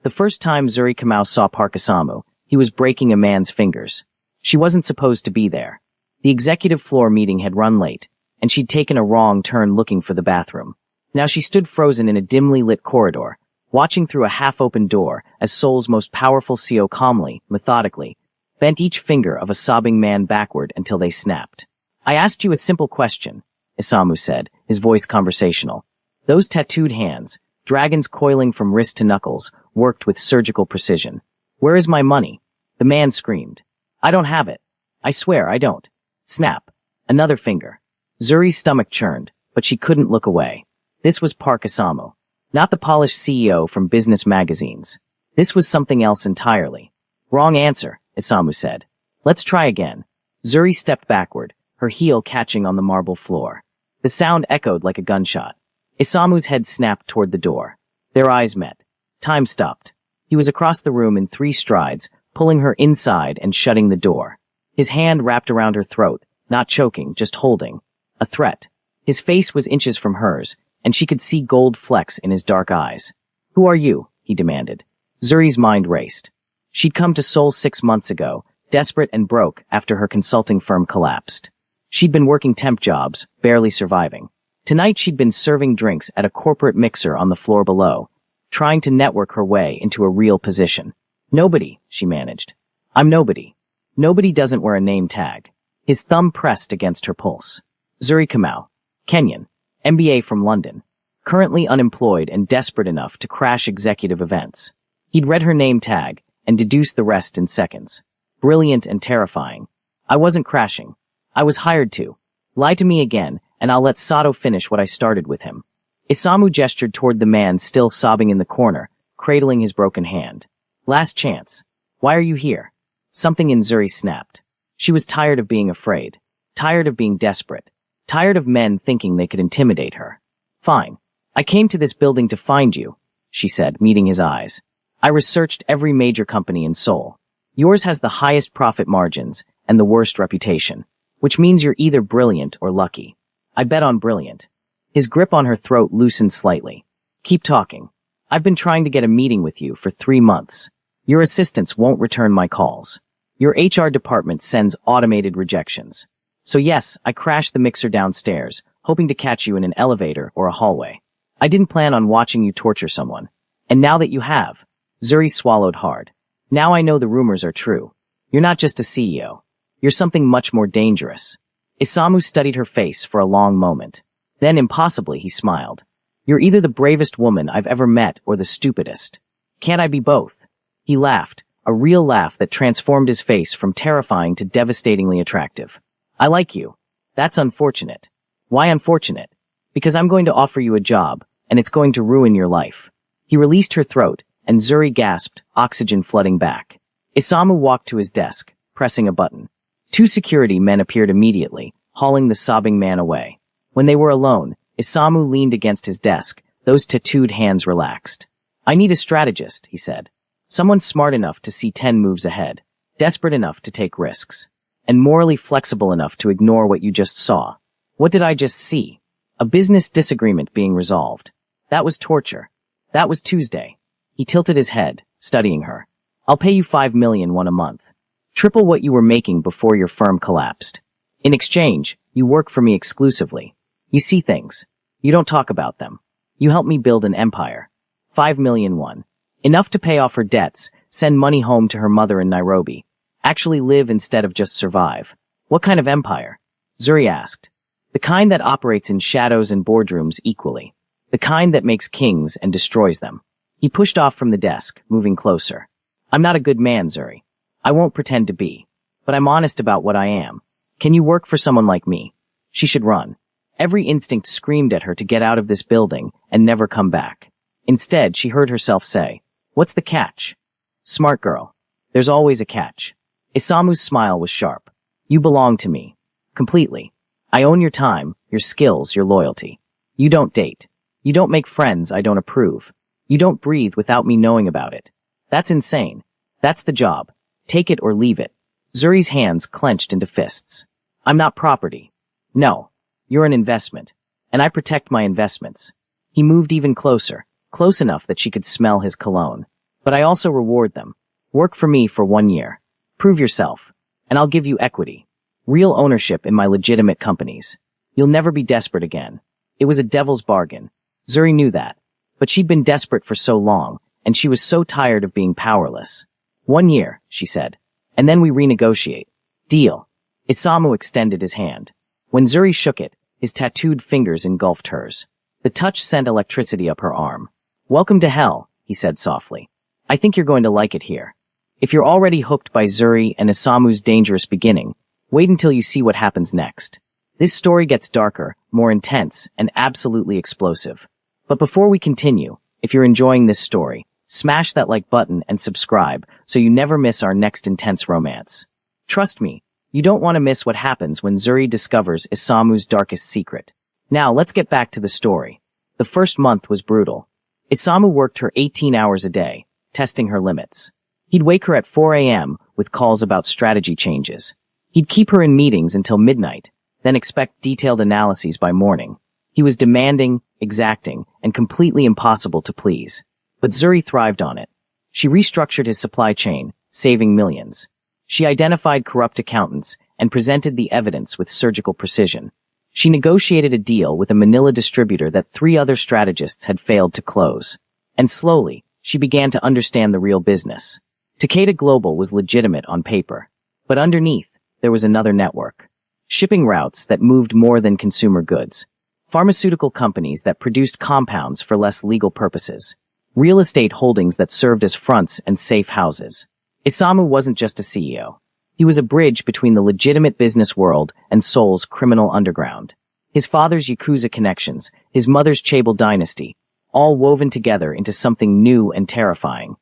The first time Zuri Kamau saw Park Isamu, he was breaking a man's fingers. She wasn't supposed to be there. The executive floor meeting had run late, and she'd taken a wrong turn looking for the bathroom. Now she stood frozen in a dimly lit corridor, watching through a half-open door as Seoul's most powerful CEO calmly, methodically, bent each finger of a sobbing man backward until they snapped. "I asked you a simple question," Isamu said, his voice conversational. Those tattooed hands, dragons coiling from wrist to knuckles, worked with surgical precision. "Where is my money?" The man screamed. "I don't have it. I swear I don't." Snap. Another finger. Zuri's stomach churned, but she couldn't look away. This was Park Isamu. Not the polished CEO from business magazines. This was something else entirely. "Wrong answer," Isamu said. "Let's try again." Zuri stepped backward, her heel catching on the marble floor. The sound echoed like a gunshot. Isamu's head snapped toward the door. Their eyes met. Time stopped. He was across the room in 3 strides, pulling her inside and shutting the door. His hand wrapped around her throat, not choking, just holding. A threat. His face was inches from hers, and she could see gold flecks in his dark eyes. "Who are you?" he demanded. Zuri's mind raced. She'd come to Seoul 6 months ago, desperate and broke after her consulting firm collapsed. She'd been working temp jobs, barely surviving. Tonight she'd been serving drinks at a corporate mixer on the floor below, trying to network her way into a real position. "Nobody," she managed. "I'm nobody. Nobody doesn't wear a name tag." His thumb pressed against her pulse. Zuri Kamau. Kenyan. MBA from London. Currently unemployed and desperate enough to crash executive events. He'd read her name tag and deduced the rest in seconds. Brilliant and terrifying. "I wasn't crashing. I was hired to. Lie to me again, and I'll let Sato finish what I started with him." Isamu gestured toward the man still sobbing in the corner, cradling his broken hand. "Last chance. Why are you here?" Something in Zuri snapped. She was tired of being afraid. Tired of being desperate. Tired of men thinking they could intimidate her. "Fine. I came to this building to find you," she said, meeting his eyes. "I researched every major company in Seoul. Yours has the highest profit margins and the worst reputation, which means you're either brilliant or lucky. I bet on brilliant." His grip on her throat loosened slightly. "Keep talking. I've been trying to get a meeting with you for 3 months. Your assistants won't return my calls. Your HR department sends automated rejections. So yes, I crashed the mixer downstairs, hoping to catch you in an elevator or a hallway. I didn't plan on watching you torture someone. And now that you have," Zuri swallowed hard. "Now I know the rumors are true. You're not just a CEO. You're something much more dangerous." Isamu studied her face for a long moment. Then, impossibly, he smiled. "You're either the bravest woman I've ever met or the stupidest. Can't I be both?" He laughed, a real laugh that transformed his face from terrifying to devastatingly attractive. "I like you. That's unfortunate." "Why unfortunate?" "Because I'm going to offer you a job, and it's going to ruin your life." He released her throat, and Zuri gasped, oxygen flooding back. Isamu walked to his desk, pressing a button. 2 security men appeared immediately, hauling the sobbing man away. When they were alone, Isamu leaned against his desk, those tattooed hands relaxed. "I need a strategist," he said. "Someone smart enough to see 10 moves ahead, desperate enough to take risks, and morally flexible enough to ignore what you just saw." What did I just see? A business disagreement being resolved. That was torture. That was Tuesday. He tilted his head, studying her. "I'll pay you 5 million a month. Triple what you were making before your firm collapsed. In exchange, you work for me exclusively. You see things. You don't talk about them. You help me build an empire. 5 million. Enough to pay off her debts, send money home to her mother in Nairobi. Actually live instead of just survive." "What kind of empire?" Zuri asked. "The kind that operates in shadows and boardrooms equally. The kind that makes kings and destroys them." He pushed off from the desk, moving closer. "I'm not a good man, Zuri. I won't pretend to be. But I'm honest about what I am. Can you work for someone like me?" She should run. Every instinct screamed at her to get out of this building and never come back. Instead, she heard herself say, "What's the catch?" "Smart girl. There's always a catch." Isamu's smile was sharp. "You belong to me. Completely. I own your time, your skills, your loyalty. You don't date. You don't make friends I don't approve. You don't breathe without me knowing about it. That's insane. That's the job. Take it or leave it." Zuri's hands clenched into fists. "I'm not property. No. You're an investment. And I protect my investments." He moved even closer, close enough that she could smell his cologne. But I also reward them. Work for me for 1 year. Prove yourself. And I'll give you equity. Real ownership in my legitimate companies. You'll never be desperate again. It was a devil's bargain. Zuri knew that. But she'd been desperate for so long, and she was so tired of being powerless. 1 year, she said. And then we renegotiate. Deal. Isamu extended his hand. When Zuri shook it, his tattooed fingers engulfed hers. The touch sent electricity up her arm. Welcome to hell, he said softly. I think you're going to like it here. If you're already hooked by Zuri and Isamu's dangerous beginning, wait until you see what happens next. This story gets darker, more intense, and absolutely explosive. But before we continue, if you're enjoying this story, smash that like button and subscribe so you never miss our next intense romance. Trust me, you don't want to miss what happens when Zuri discovers Isamu's darkest secret. Now let's get back to the story. The first month was brutal. Isamu worked her 18 hours a day, testing her limits. He'd wake her at 4 a.m. with calls about strategy changes. He'd keep her in meetings until midnight, then expect detailed analyses by morning. He was demanding, exacting, and completely impossible to please. But Zuri thrived on it. She restructured his supply chain, saving millions. She identified corrupt accountants and presented the evidence with surgical precision. She negotiated a deal with a Manila distributor that 3 other strategists had failed to close. And slowly, she began to understand the real business. Takeda Global was legitimate on paper. But underneath, there was another network. Shipping routes that moved more than consumer goods. Pharmaceutical companies that produced compounds for less legal purposes. Real estate holdings that served as fronts and safe houses. Isamu wasn't just a CEO. He was a bridge between the legitimate business world and Seoul's criminal underground. His father's Yakuza connections, his mother's Chaebol dynasty, all woven together into something new and terrifying.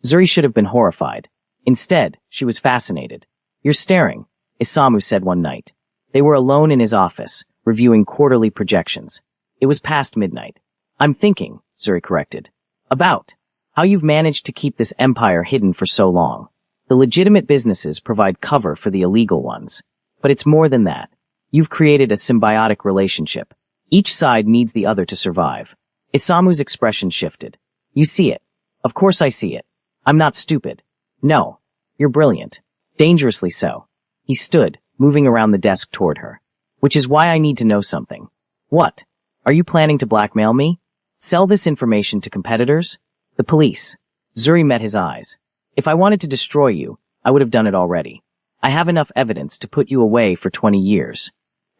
Zuri should have been horrified. Instead, she was fascinated. You're staring, Isamu said one night. They were alone in his office, reviewing quarterly projections. It was past midnight. I'm thinking, Zuri corrected. About how you've managed to keep this empire hidden for so long. The legitimate businesses provide cover for the illegal ones. But it's more than that. You've created a symbiotic relationship. Each side needs the other to survive. Isamu's expression shifted. You see it. Of course I see it. I'm not stupid. No. You're brilliant. Dangerously so. He stood, moving around the desk toward her. Which is why I need to know something. What? Are you planning to blackmail me? Sell this information to competitors? The police. Zuri met his eyes. If I wanted to destroy you, I would have done it already. I have enough evidence to put you away for 20 years.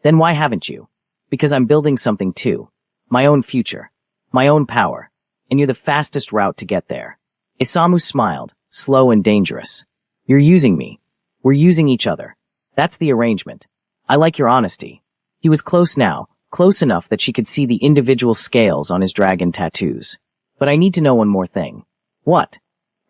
Then why haven't you? Because I'm building something too. My own future. My own power. And you're the fastest route to get there. Isamu smiled, slow and dangerous. You're using me. We're using each other. That's the arrangement. I like your honesty. He was close now, close enough that she could see the individual scales on his dragon tattoos. But I need to know one more thing. What?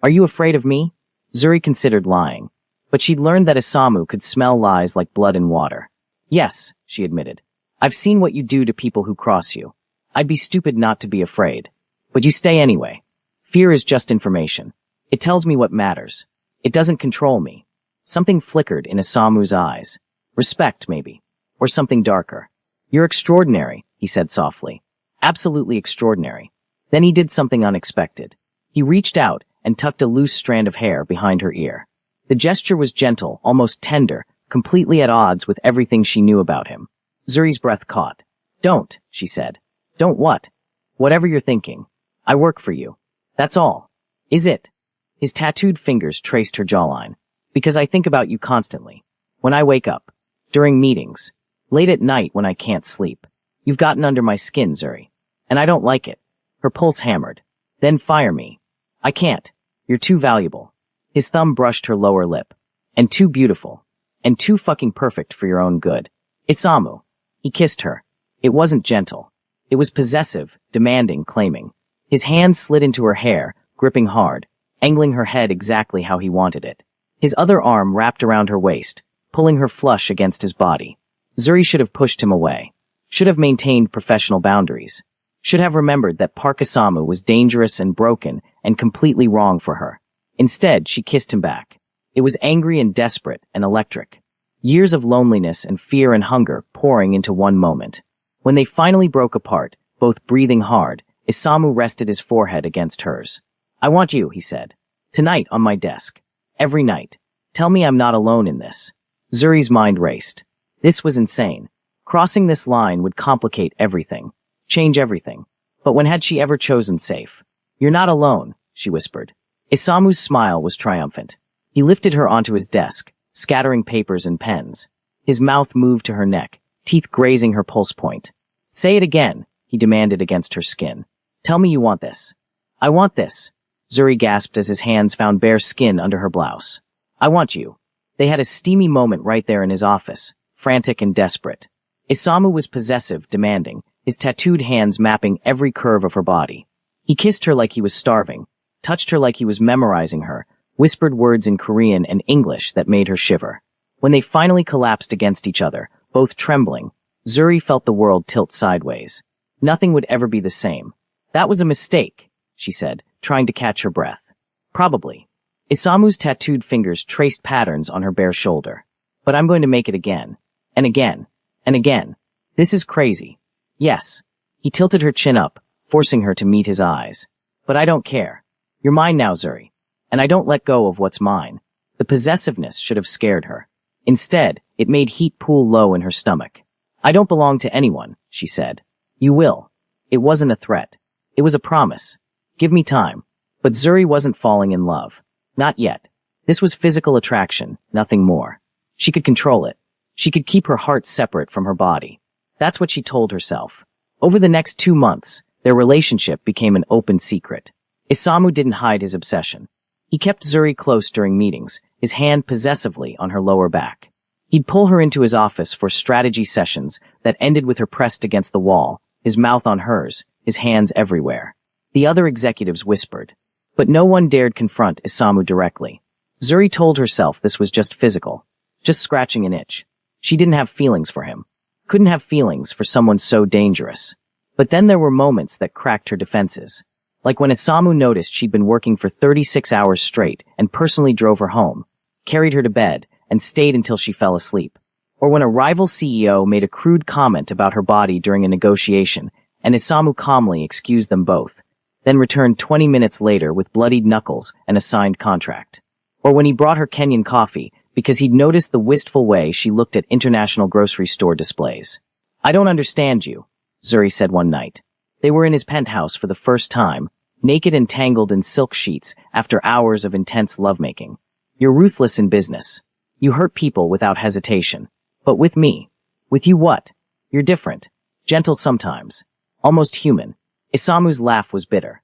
Are you afraid of me? Zuri considered lying. But she'd learned that Isamu could smell lies like blood in water. Yes, she admitted. I've seen what you do to people who cross you. I'd be stupid not to be afraid. But you stay anyway. Fear is just information. It tells me what matters. It doesn't control me. Something flickered in Isamu's eyes. Respect, maybe. Or something darker. You're extraordinary, he said softly. Absolutely extraordinary. Then he did something unexpected. He reached out and tucked a loose strand of hair behind her ear. The gesture was gentle, almost tender, completely at odds with everything she knew about him. Zuri's breath caught. Don't, she said. Don't what? Whatever you're thinking. I work for you. That's all. Is it? His tattooed fingers traced her jawline. Because I think about you constantly. When I wake up. During meetings. Late at night when I can't sleep. You've gotten under my skin, Zuri. And I don't like it. Her pulse hammered. Then fire me. I can't. You're too valuable. His thumb brushed her lower lip. And too beautiful. And too fucking perfect for your own good. Isamu. He kissed her. It wasn't gentle. It was possessive, demanding, claiming. His hand slid into her hair, gripping hard, angling her head exactly how he wanted it. His other arm wrapped around her waist, pulling her flush against his body. Zuri should have pushed him away. Should have maintained professional boundaries. Should have remembered that Park Isamu was dangerous and broken and completely wrong for her. Instead, she kissed him back. It was angry and desperate and electric. Years of loneliness and fear and hunger pouring into one moment. When they finally broke apart, both breathing hard, Isamu rested his forehead against hers. I want you, he said. Tonight on my desk. Every night. Tell me I'm not alone in this. Zuri's mind raced. This was insane. Crossing this line would complicate everything. Change everything. But when had she ever chosen safe? You're not alone, she whispered. Isamu's smile was triumphant. He lifted her onto his desk, scattering papers and pens. His mouth moved to her neck, teeth grazing her pulse point. Say it again, he demanded against her skin. Tell me you want this. I want this. Zuri gasped as his hands found bare skin under her blouse. I want you. They had a steamy moment right there in his office, frantic and desperate. Isamu was possessive, demanding, his tattooed hands mapping every curve of her body. He kissed her like he was starving, touched her like he was memorizing her, whispered words in Korean and English that made her shiver. When they finally collapsed against each other, both trembling, Zuri felt the world tilt sideways. Nothing would ever be the same. That was a mistake, she said, trying to catch her breath. Probably. Isamu's tattooed fingers traced patterns on her bare shoulder. But I'm going to make it again. And again. And again. This is crazy. Yes. He tilted her chin up, forcing her to meet his eyes. But I don't care. You're mine now, Zuri. And I don't let go of what's mine. The possessiveness should have scared her. Instead, it made heat pool low in her stomach. I don't belong to anyone, she said. You will. It wasn't a threat. It was a promise. Give me time. But Zuri wasn't falling in love. Not yet. This was physical attraction, nothing more. She could control it. She could keep her heart separate from her body. That's what she told herself. Over the next 2 months, their relationship became an open secret. Isamu didn't hide his obsession. He kept Zuri close during meetings, his hand possessively on her lower back. He'd pull her into his office for strategy sessions that ended with her pressed against the wall, his mouth on hers, his hands everywhere. The other executives whispered. But no one dared confront Isamu directly. Zuri told herself this was just physical, just scratching an itch. She didn't have feelings for him. Couldn't have feelings for someone so dangerous. But then there were moments that cracked her defenses. Like when Isamu noticed she'd been working for 36 hours straight and personally drove her home, carried her to bed, and stayed until she fell asleep. Or when a rival CEO made a crude comment about her body during a negotiation, and Isamu calmly excused them both, then returned 20 minutes later with bloodied knuckles and a signed contract. Or when he brought her Kenyan coffee because he'd noticed the wistful way she looked at international grocery store displays. I don't understand you, Zuri said one night. They were in his penthouse for the first time, naked and tangled in silk sheets after hours of intense lovemaking. You're ruthless in business. You hurt people without hesitation. But with me. With you what? You're different. Gentle sometimes. Almost human. Isamu's laugh was bitter.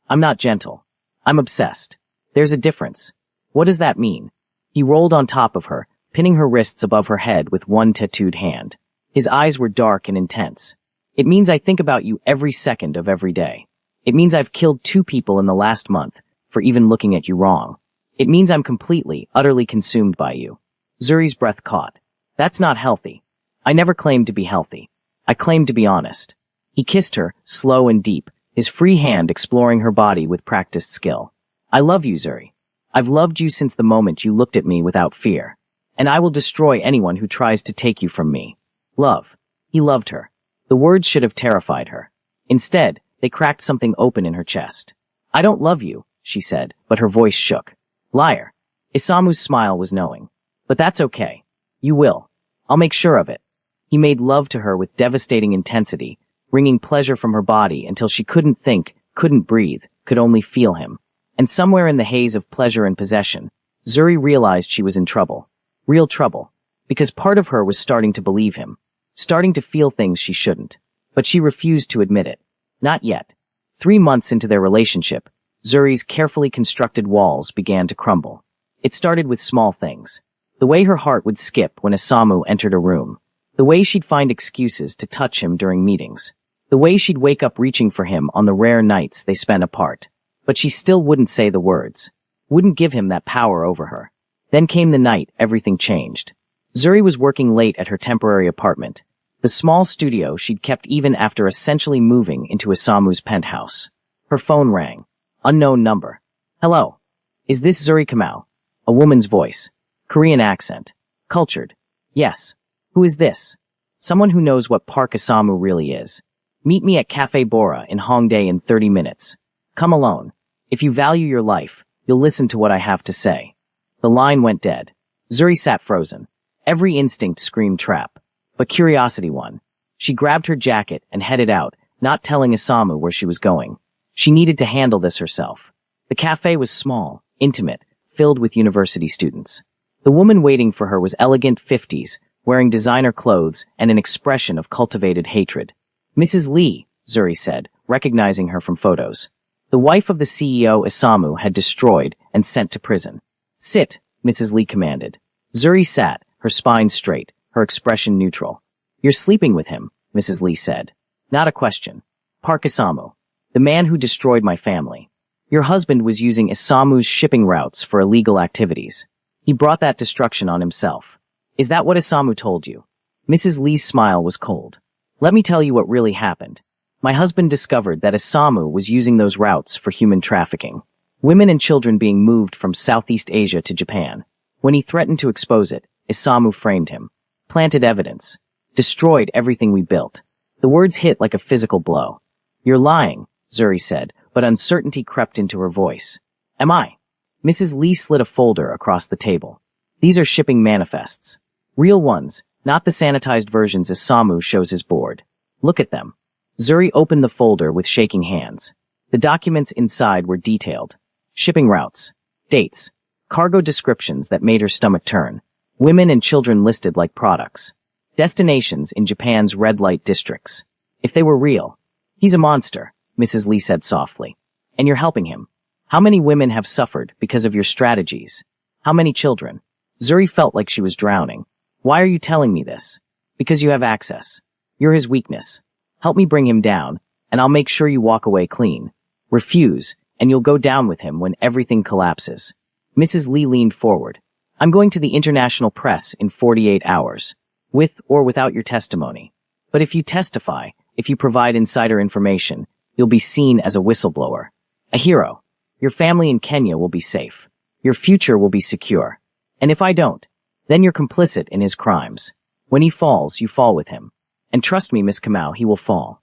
I'm not gentle. I'm obsessed. There's a difference. What does that mean? He rolled on top of her, pinning her wrists above her head with one tattooed hand. His eyes were dark and intense. It means I think about you every second of every day. It means I've killed 2 people in the last month for even looking at you wrong. It means I'm completely, utterly consumed by you. Zuri's breath caught. That's not healthy. I never claimed to be healthy. I claimed to be honest. He kissed her, slow and deep, his free hand exploring her body with practiced skill. I love you, Zuri. I've loved you since the moment you looked at me without fear. And I will destroy anyone who tries to take you from me. Love. He loved her. The words should have terrified her. Instead, they cracked something open in her chest. I don't love you, she said, but her voice shook. Liar. Isamu's smile was knowing. But that's okay. You will. I'll make sure of it. He made love to her with devastating intensity, wringing pleasure from her body until she couldn't think, couldn't breathe, could only feel him. And somewhere in the haze of pleasure and possession, Zuri realized she was in trouble. Real trouble. Because part of her was starting to believe him. Starting to feel things she shouldn't. But she refused to admit it. Not yet. 3 months into their relationship, Zuri's carefully constructed walls began to crumble. It started with small things. The way her heart would skip when Isamu entered a room. The way she'd find excuses to touch him during meetings. The way she'd wake up reaching for him on the rare nights they spent apart. But she still wouldn't say the words. Wouldn't give him that power over her. Then came the night everything changed. Zuri was working late at her temporary apartment. The small studio she'd kept even after essentially moving into Isamu's penthouse. Her phone rang. Unknown number. Hello. Is this Zuri Kamau? A woman's voice. Korean accent. Cultured. Yes. Who is this? Someone who knows what Park Isamu really is. Meet me at Cafe Bora in Hongdae in 30 minutes. Come alone. If you value your life, You'll listen to what I have to say." The line went dead. Zuri sat frozen. Every instinct screamed trap, but curiosity won. She grabbed her jacket and headed out, not telling Isamu where she was going. She needed to handle this herself. The cafe was small, intimate, filled with university students. The woman waiting for her was elegant 50s, wearing designer clothes and an expression of cultivated hatred. "Mrs. Lee," Zuri said, recognizing her from photos. The wife of the CEO Isamu had destroyed and sent to prison. "Sit," Mrs. Lee commanded. Zuri sat, her spine straight, her expression neutral. "You're sleeping with him," Mrs. Lee said. "Not a question. Park Isamu, the man who destroyed my family. Your husband was using Isamu's shipping routes for illegal activities. He brought that destruction on himself. Is that what Isamu told you?" Mrs. Lee's smile was cold. "Let me tell you what really happened. My husband discovered that Isamu was using those routes for human trafficking. Women and children being moved from Southeast Asia to Japan. When he threatened to expose it, Isamu framed him, planted evidence, destroyed everything we built." The words hit like a physical blow. "You're lying," Zuri said, but uncertainty crept into her voice. "Am I?" Mrs. Lee slid a folder across the table. "These are shipping manifests. Real ones, not the sanitized versions Isamu shows his board. Look at them." Zuri opened the folder with shaking hands. The documents inside were detailed. Shipping routes, dates, cargo descriptions that made her stomach turn, women and children listed like products, destinations in Japan's red light districts. If they were real, "He's a monster," Mrs. Lee said softly. "And you're helping him. How many women have suffered because of your strategies? How many children?" Zuri felt like she was drowning. "Why are you telling me this?" "Because you have access. You're his weakness. Help me bring him down, and I'll make sure you walk away clean. Refuse, and you'll go down with him when everything collapses." Mrs. Lee leaned forward. "I'm going to the international press in 48 hours, with or without your testimony. But if you testify, if you provide insider information, you'll be seen as a whistleblower. A hero. Your family in Kenya will be safe. Your future will be secure. And if I don't, then you're complicit in his crimes. When he falls, you fall with him. And trust me, Miss Kamau, he will fall."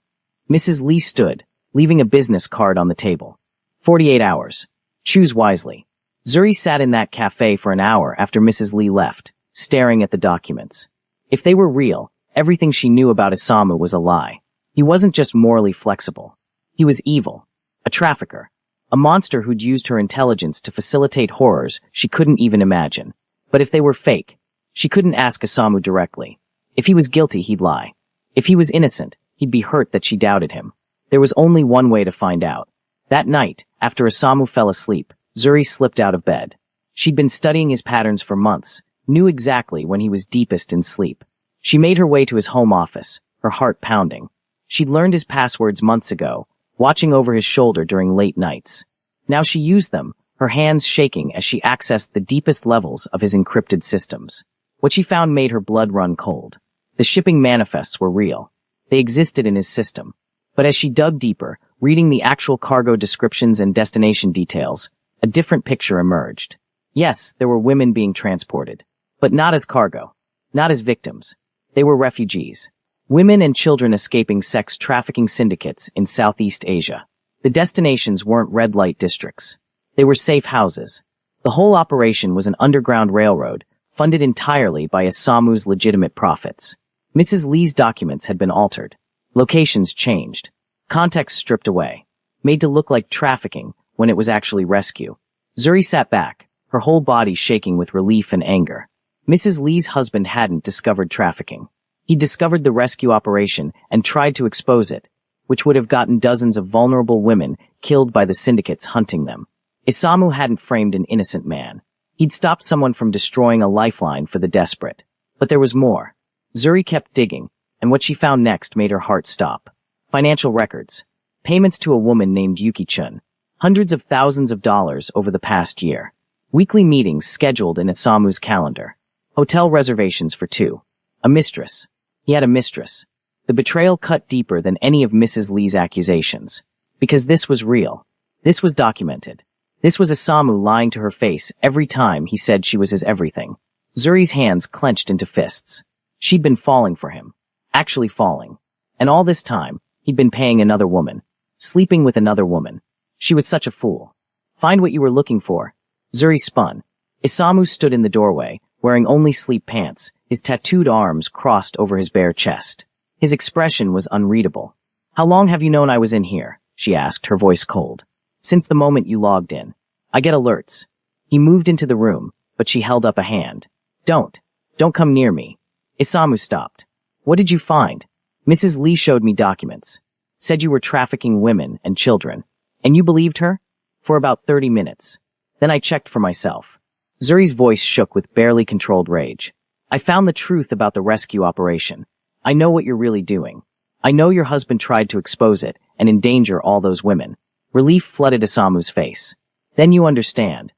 Mrs. Lee stood, leaving a business card on the table. 48 hours. Choose wisely. Zuri sat in that cafe for an hour after Mrs. Lee left, staring at the documents. If they were real, everything she knew about Isamu was a lie. He wasn't just morally flexible. He was evil. A trafficker. A monster who'd used her intelligence to facilitate horrors she couldn't even imagine. But if they were fake, she couldn't ask Isamu directly. If he was guilty, he'd lie. If he was innocent, he'd be hurt that she doubted him. There was only one way to find out. That night, after Isamu fell asleep, Zuri slipped out of bed. She'd been studying his patterns for months, knew exactly when he was deepest in sleep. She made her way to his home office, her heart pounding. She'd learned his passwords months ago, watching over his shoulder during late nights. Now she used them, her hands shaking as she accessed the deepest levels of his encrypted systems. What she found made her blood run cold. The shipping manifests were real. They existed in his system. But as she dug deeper, reading the actual cargo descriptions and destination details, a different picture emerged. Yes, there were women being transported, but not as cargo, not as victims. They were refugees. Women and children escaping sex trafficking syndicates in Southeast Asia. The destinations weren't red light districts. They were safe houses. The whole operation was an underground railroad, funded entirely by Isamu's legitimate profits. Mrs. Lee's documents had been altered. Locations changed. Context stripped away. Made to look like trafficking when it was actually rescue. Zuri sat back, her whole body shaking with relief and anger. Mrs. Lee's husband hadn't discovered trafficking. He discovered the rescue operation and tried to expose it, which would have gotten dozens of vulnerable women killed by the syndicates hunting them. Isamu hadn't framed an innocent man. He'd stopped someone from destroying a lifeline for the desperate. But there was more. Zuri kept digging, and what she found next made her heart stop. Financial records. Payments to a woman named Yuki-chun. Hundreds of thousands of dollars over the past year. Weekly meetings scheduled in Isamu's calendar. Hotel reservations for two. A mistress. He had a mistress. The betrayal cut deeper than any of Mrs. Lee's accusations. Because this was real. This was documented. This was Isamu lying to her face every time he said she was his everything. Zuri's hands clenched into fists. She'd been falling for him. Actually falling. And all this time, he'd been paying another woman. Sleeping with another woman. She was such a fool. Find what you were looking for. Zuri spun. Isamu stood in the doorway, wearing only sleep pants, his tattooed arms crossed over his bare chest. His expression was unreadable. How long have you known I was in here? She asked, her voice cold. Since the moment you logged in. I get alerts. He moved into the room, but she held up a hand. Don't come near me. Isamu stopped. What did you find? Mrs. Lee showed me documents. Said you were trafficking women and children. And you believed her? For about 30 minutes. Then I checked for myself. Zuri's voice shook with barely controlled rage. I found the truth about the rescue operation. I know what you're really doing. I know your husband tried to expose it and endanger all those women. Relief flooded Isamu's face. Then you understand.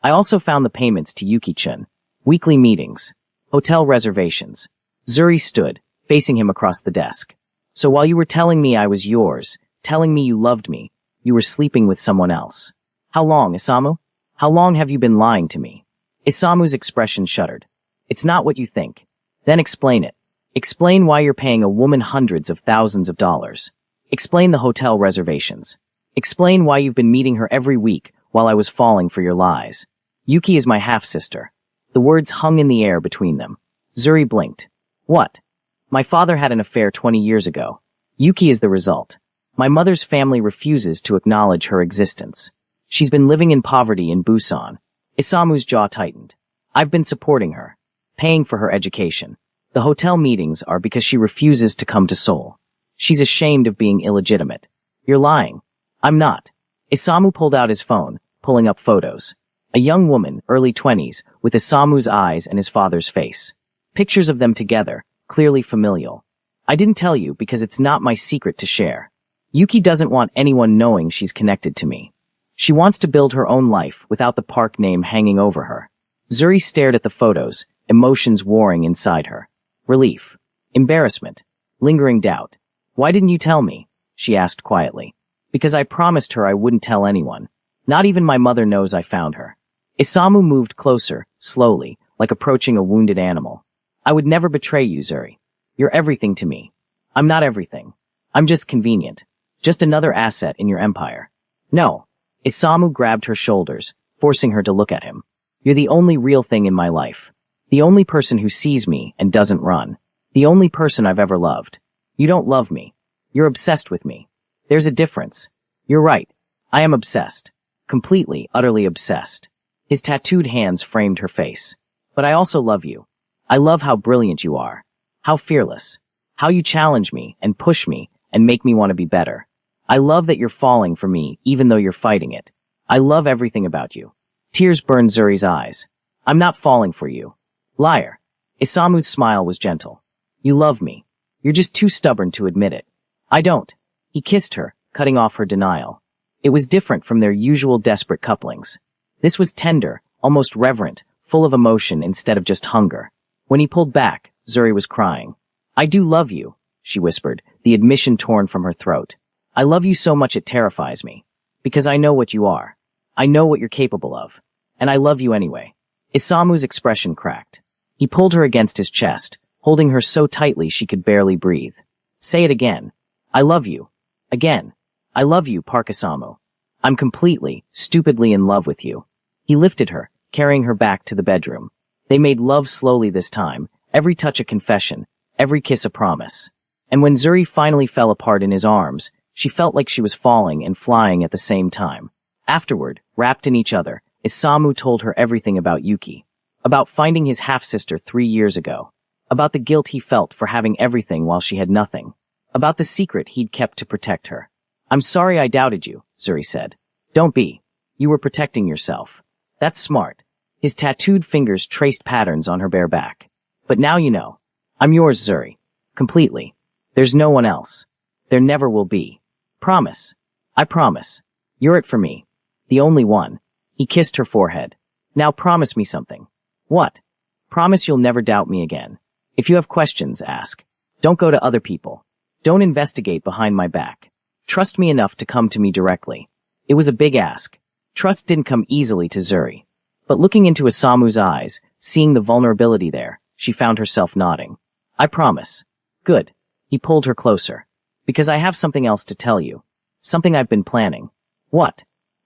I also found the payments to Yuki-chan. Weekly meetings. Hotel reservations. Zuri stood, facing him across the desk. So while you were telling me I was yours, telling me you loved me, you were sleeping with someone else. How long, Isamu? How long have you been lying to me? Isamu's expression shuddered. It's not what you think. Then explain it. Explain why you're paying a woman hundreds of thousands of dollars. Explain the hotel reservations. Explain why you've been meeting her every week while I was falling for your lies. Yuki is my half-sister. The words hung in the air between them. Zuri blinked. What? My father had an affair 20 years ago. Yuki is the result. My mother's family refuses to acknowledge her existence. She's been living in poverty in Busan. Isamu's jaw tightened. I've been supporting her, paying for her education. The hotel meetings are because she refuses to come to Seoul. She's ashamed of being illegitimate. You're lying. I'm not. Isamu pulled out his phone, pulling up photos. A young woman, early 20s, with Isamu's eyes and his father's face. Pictures of them together, clearly familial. I didn't tell you because it's not my secret to share. Yuki doesn't want anyone knowing she's connected to me. She wants to build her own life without the park name hanging over her. Zuri stared at the photos, emotions warring inside her. Relief. Embarrassment. Lingering doubt. Why didn't you tell me? She asked quietly. Because I promised her I wouldn't tell anyone. Not even my mother knows I found her. Isamu moved closer, slowly, like approaching a wounded animal. I would never betray you, Zuri. You're everything to me. I'm not everything. I'm just convenient. Just another asset in your empire. No. Isamu grabbed her shoulders, forcing her to look at him. You're the only real thing in my life. The only person who sees me and doesn't run. The only person I've ever loved. You don't love me. You're obsessed with me. There's a difference. You're right. I am obsessed. Completely, utterly obsessed. His tattooed hands framed her face. But I also love you. I love how brilliant you are. How fearless. How you challenge me and push me and make me want to be better. I love that you're falling for me even though you're fighting it. I love everything about you. Tears burned Zuri's eyes. I'm not falling for you. Liar. Isamu's smile was gentle. You love me. You're just too stubborn to admit it. I don't. He kissed her, cutting off her denial. It was different from their usual desperate couplings. This was tender, almost reverent, full of emotion instead of just hunger. When he pulled back, Zuri was crying. I do love you, she whispered, the admission torn from her throat. I love you so much it terrifies me. Because I know what you are. I know what you're capable of. And I love you anyway. Isamu's expression cracked. He pulled her against his chest, holding her so tightly she could barely breathe. Say it again. I love you. Again. I love you, Park Isamu. I'm completely, stupidly in love with you. He lifted her, carrying her back to the bedroom. They made love slowly this time, every touch a confession, every kiss a promise. And when Zuri finally fell apart in his arms, she felt like she was falling and flying at the same time. Afterward, wrapped in each other, Isamu told her everything about Yuki. About finding his half-sister 3 years ago. About the guilt he felt for having everything while she had nothing. About the secret he'd kept to protect her. I'm sorry I doubted you, Zuri said. Don't be. You were protecting yourself. That's smart. His tattooed fingers traced patterns on her bare back. But now you know. I'm yours, Zuri. Completely. There's no one else. There never will be. Promise. I promise. You're it for me. The only one. He kissed her forehead. Now promise me something. What? Promise you'll never doubt me again. If you have questions, ask. Don't go to other people. Don't investigate behind my back. Trust me enough to come to me directly. It was a big ask. Trust didn't come easily to Zuri. But looking into Isamu's eyes, seeing the vulnerability there, she found herself nodding. I promise. Good. He pulled her closer. Because I have something else to tell you. Something I've been planning. What?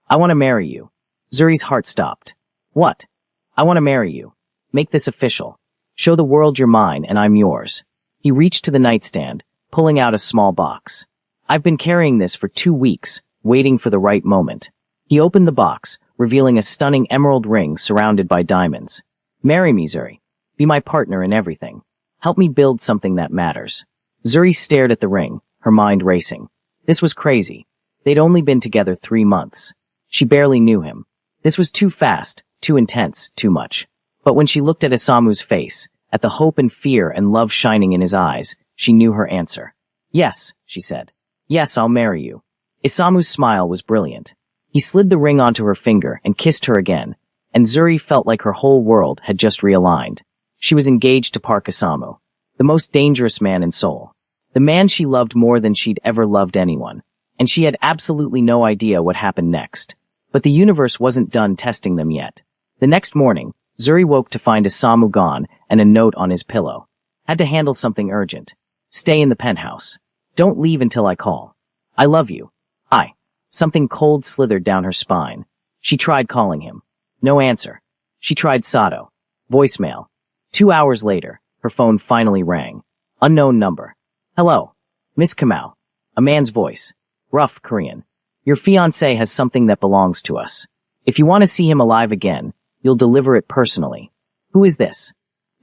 I want to marry you. Zuri's heart stopped. What? I want to marry you. Make this official. Show the world you're mine and I'm yours. He reached to the nightstand, pulling out a small box. I've been carrying this for 2 weeks, waiting for the right moment. He opened the box, revealing a stunning emerald ring surrounded by diamonds. Marry me, Zuri. Be my partner in everything. Help me build something that matters. Zuri stared at the ring, her mind racing. This was crazy. They'd only been together 3 months. She barely knew him. This was too fast, too intense, too much. But when she looked at Isamu's face, at the hope and fear and love shining in his eyes, she knew her answer. Yes, she said. Yes, I'll marry you. Isamu's smile was brilliant. He slid the ring onto her finger and kissed her again, and Zuri felt like her whole world had just realigned. She was engaged to Park Isamu, the most dangerous man in Seoul. The man she loved more than she'd ever loved anyone, and she had absolutely no idea what happened next. But the universe wasn't done testing them yet. The next morning, Zuri woke to find Isamu gone and a note on his pillow. Had to handle something urgent. Stay in the penthouse. Don't leave until I call. I love you. Something cold slithered down her spine. She tried calling him. No answer. She tried Sato. Voicemail. 2 hours later, her phone finally rang. Unknown number. Hello. Miss Kamau. A man's voice. Rough Korean. Your fiancé has something that belongs to us. If you want to see him alive again, you'll deliver it personally. Who is this?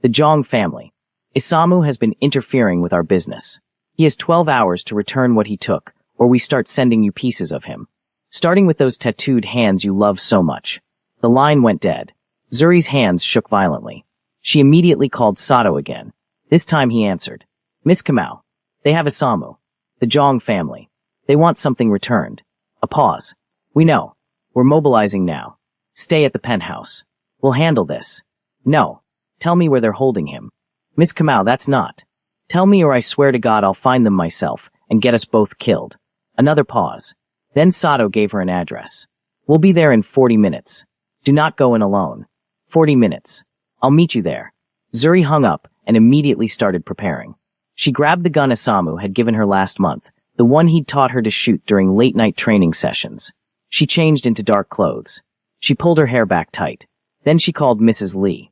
The Jong family. Isamu has been interfering with our business. He has 12 hours to return what he took, or we start sending you pieces of him. Starting with those tattooed hands you love so much. The line went dead. Zuri's hands shook violently. She immediately called Sato again. This time he answered. Miss Kamau. They have Isamu. The Jong family. They want something returned. A pause. We know. We're mobilizing now. Stay at the penthouse. We'll handle this. No. Tell me where they're holding him. Miss Kamau, that's not. Tell me or I swear to God I'll find them myself and get us both killed. Another pause. Then Sato gave her an address. We'll be there in 40 minutes. Do not go in alone. 40 minutes. I'll meet you there. Zuri hung up and immediately started preparing. She grabbed the gun Isamu had given her last month, the one he'd taught her to shoot during late-night training sessions. She changed into dark clothes. She pulled her hair back tight. Then she called Mrs. Lee.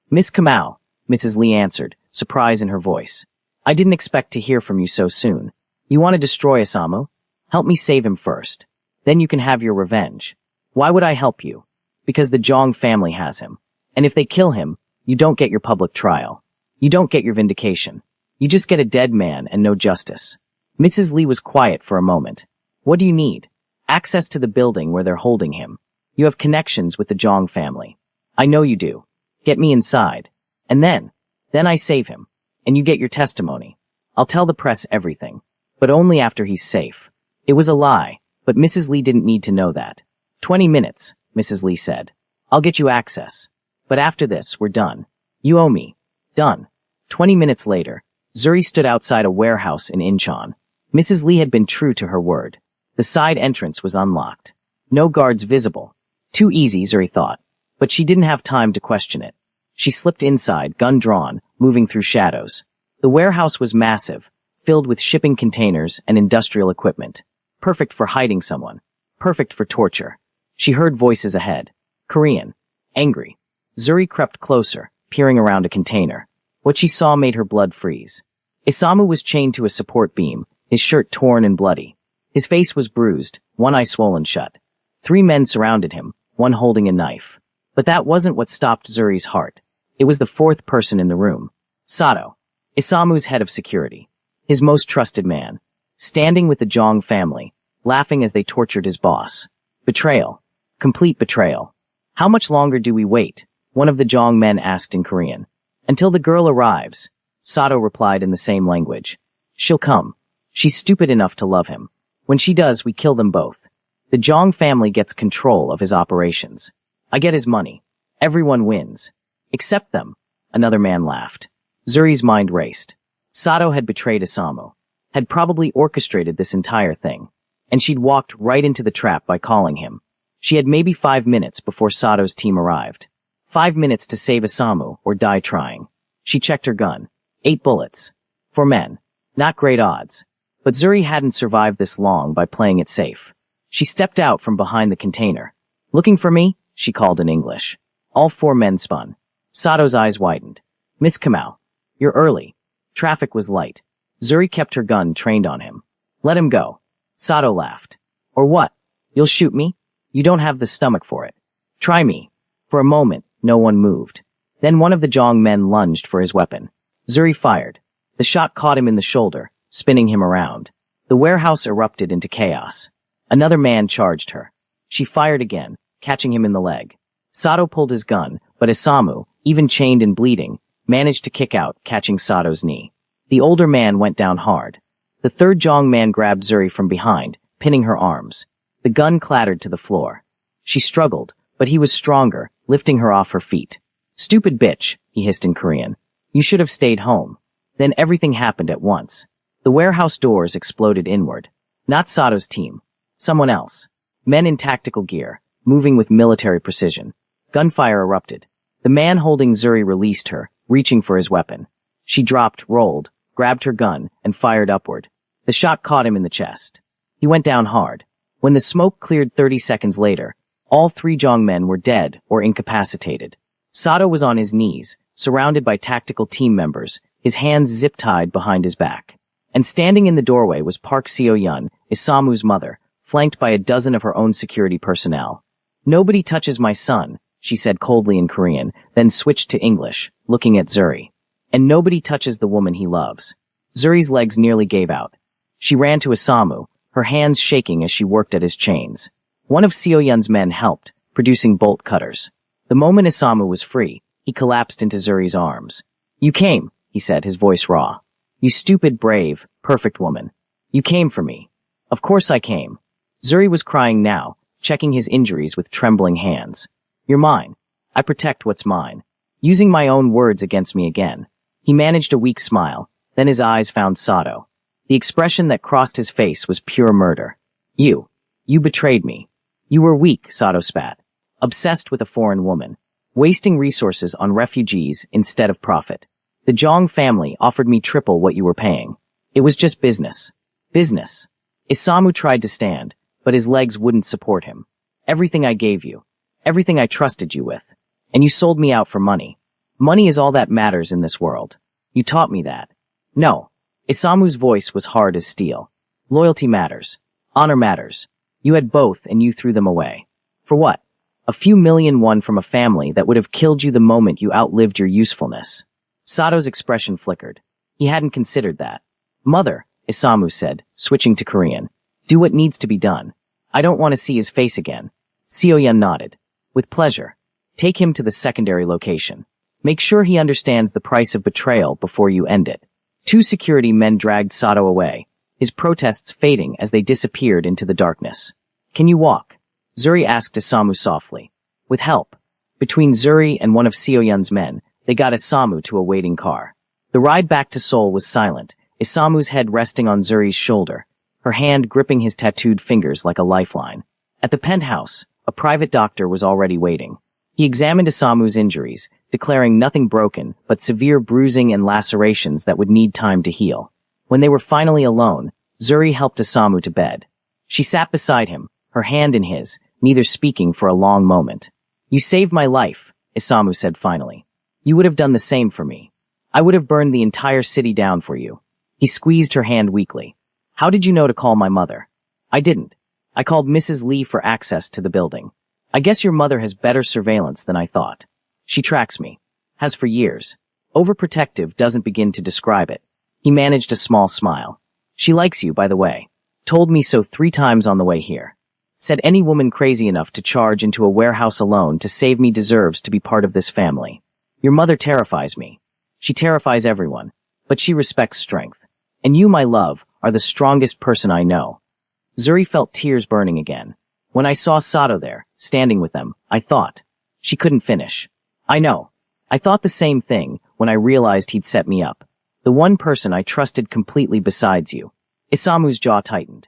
Miss Kamau, Mrs. Lee answered, surprise in her voice. I didn't expect to hear from you so soon. You want to destroy Isamu? Help me save him first. Then you can have your revenge. Why would I help you? Because the Jong family has him. And if they kill him, you don't get your public trial. You don't get your vindication. You just get a dead man and no justice. Mrs. Lee was quiet for a moment. What do you need? Access to the building where they're holding him. You have connections with the Jong family. I know you do. Get me inside. And then I save him. And you get your testimony. I'll tell the press everything. But only after he's safe. It was a lie, but Mrs. Lee didn't need to know that. 20 minutes, Mrs. Lee said. I'll get you access. But after this, we're done. You owe me. Done. 20 minutes later, Zuri stood outside a warehouse in Incheon. Mrs. Lee had been true to her word. The side entrance was unlocked. No guards visible. Too easy, Zuri thought. But she didn't have time to question it. She slipped inside, gun drawn, moving through shadows. The warehouse was massive, filled with shipping containers and industrial equipment. Perfect for hiding someone. Perfect for torture. She heard voices ahead. Korean. Angry. Zuri crept closer, peering around a container. What she saw made her blood freeze. Isamu was chained to a support beam, his shirt torn and bloody. His face was bruised, one eye swollen shut. 3 men surrounded him, one holding a knife. But that wasn't what stopped Zuri's heart. It was the 4th person in the room. Sato. Isamu's head of security. His most trusted man. Standing with the Jong family, laughing as they tortured his boss. Betrayal. Complete betrayal. How much longer do we wait? One of the Jong men asked in Korean. Until the girl arrives. Sato replied in the same language. She'll come. She's stupid enough to love him. When she does, we kill them both. The Jong family gets control of his operations. I get his money. Everyone wins. Except them. Another man laughed. Zuri's mind raced. Sato had betrayed Isamu. Had probably orchestrated this entire thing. And she'd walked right into the trap by calling him. She had maybe 5 minutes before Sato's team arrived. 5 minutes to save Isamu or die trying. She checked her gun. 8 bullets. For men. Not great odds. But Zuri hadn't survived this long by playing it safe. She stepped out from behind the container. Looking for me? she called in English. All four men spun. Sato's eyes widened. Miss Kamau, you're early. Traffic was light. Zuri kept her gun trained on him. Let him go. Sato laughed. Or what? You'll shoot me? You don't have the stomach for it. Try me. For a moment, no one moved. Then one of the Zhong men lunged for his weapon. Zuri fired. The shot caught him in the shoulder, spinning him around. The warehouse erupted into chaos. Another man charged her. She fired again, catching him in the leg. Sato pulled his gun, but Isamu, even chained and bleeding, managed to kick out, catching Sato's knee. The older man went down hard. The third Zhong man grabbed Zuri from behind, pinning her arms. The gun clattered to the floor. She struggled, but he was stronger, lifting her off her feet. Stupid bitch, he hissed in Korean. You should have stayed home. Then everything happened at once. The warehouse doors exploded inward. Not Sato's team. Someone else. Men in tactical gear, moving with military precision. Gunfire erupted. The man holding Zuri released her, reaching for his weapon. She dropped, rolled, grabbed her gun, and fired upward. The shot caught him in the chest. He went down hard. When the smoke cleared 30 seconds later, all three Zhong men were dead or incapacitated. Sato was on his knees, surrounded by tactical team members, his hands zip-tied behind his back. And standing in the doorway was Park Seo-yun, Isamu's mother, flanked by a dozen of her own security personnel. Nobody touches my son, she said coldly in Korean, then switched to English, looking at Zuri. And nobody touches the woman he loves. Zuri's legs nearly gave out. She ran to Isamu, her hands shaking as she worked at his chains. One of Seo-yun's men helped, producing bolt cutters. The moment Isamu was free, he collapsed into Zuri's arms. You came, he said, his voice raw. You stupid, brave, perfect woman. You came for me. Of course I came. Zuri was crying now, checking his injuries with trembling hands. You're mine. I protect what's mine. Using my own words against me again. He managed a weak smile, then his eyes found Sato. The expression that crossed his face was pure murder. You betrayed me. You were weak, Sato spat. Obsessed with a foreign woman. Wasting resources on refugees instead of profit. The Zhong family offered me triple what you were paying. It was just business. Business. Isamu tried to stand, but his legs wouldn't support him. Everything I gave you. Everything I trusted you with. And you sold me out for money. Money is all that matters in this world. You taught me that. No. Isamu's voice was hard as steel. Loyalty matters. Honor matters. You had both and you threw them away. For what? A few million won from a family that would have killed you the moment you outlived your usefulness. Sato's expression flickered. He hadn't considered that. Mother, Isamu said, switching to Korean. Do what needs to be done. I don't want to see his face again. Seo-yun nodded. With pleasure. Take him to the secondary location. Make sure he understands the price of betrayal before you end it. Two security men dragged Sato away, his protests fading as they disappeared into the darkness. Can you walk? Zuri asked Isamu softly. With help. Between Zuri and one of Seo-yun's men, they got Isamu to a waiting car. The ride back to Seoul was silent, Isamu's head resting on Zuri's shoulder, her hand gripping his tattooed fingers like a lifeline. At the penthouse, a private doctor was already waiting. He examined Isamu's injuries, declaring nothing broken but severe bruising and lacerations that would need time to heal. When they were finally alone, Zuri helped Isamu to bed. She sat beside him, her hand in his, neither speaking for a long moment. You saved my life, Isamu said finally. You would have done the same for me. I would have burned the entire city down for you. He squeezed her hand weakly. How did you know to call my mother? I didn't. I called Mrs. Lee for access to the building. I guess your mother has better surveillance than I thought. She tracks me. Has for years. Overprotective doesn't begin to describe it. He managed a small smile. She likes you, by the way. Told me so 3 times on the way here. Said any woman crazy enough to charge into a warehouse alone to save me deserves to be part of this family. Your mother terrifies me. She terrifies everyone. But she respects strength. And you, my love, are the strongest person I know. Zuri felt tears burning again. When I saw Sato there, standing with them, I thought. She couldn't finish. I know. I thought the same thing when I realized he'd set me up. The one person I trusted completely besides you. Isamu's jaw tightened.